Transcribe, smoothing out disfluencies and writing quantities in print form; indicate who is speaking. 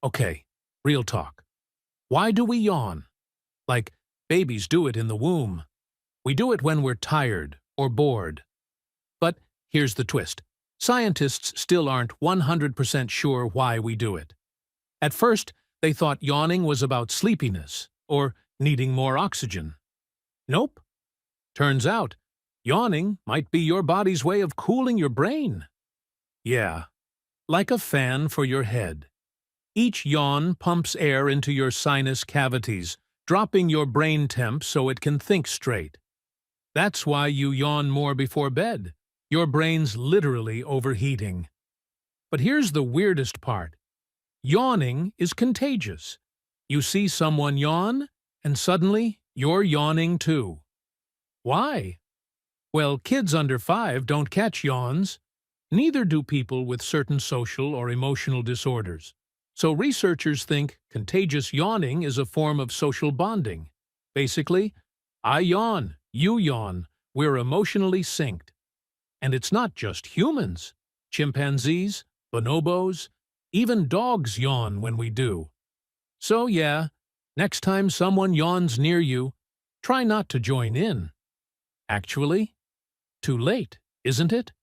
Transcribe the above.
Speaker 1: Okay, real talk. Why do we yawn? Like babies do it in the womb. We do it when we're tired or bored. But here's the twist. Scientists still aren't 100% sure why we do it. At first, they thought yawning was about sleepiness or needing more oxygen. Nope. Turns out, yawning might be your body's way of cooling your brain. Yeah, like a fan for your head. Each yawn pumps air into your sinus cavities, dropping your brain temp so it can think straight. That's why you yawn more before bed. Your brain's literally overheating. But here's the weirdest part. Yawning is contagious. You see someone yawn, and suddenly you're yawning too. Why? Well, kids under 5 don't catch yawns. Neither do people with certain social or emotional disorders. So researchers think contagious yawning is a form of social bonding. Basically, I yawn, you yawn, we're emotionally synced. And it's not just humans. Chimpanzees, bonobos, even dogs yawn when we do. So yeah, next time someone yawns near you, try not to join in. Actually, too late, isn't it?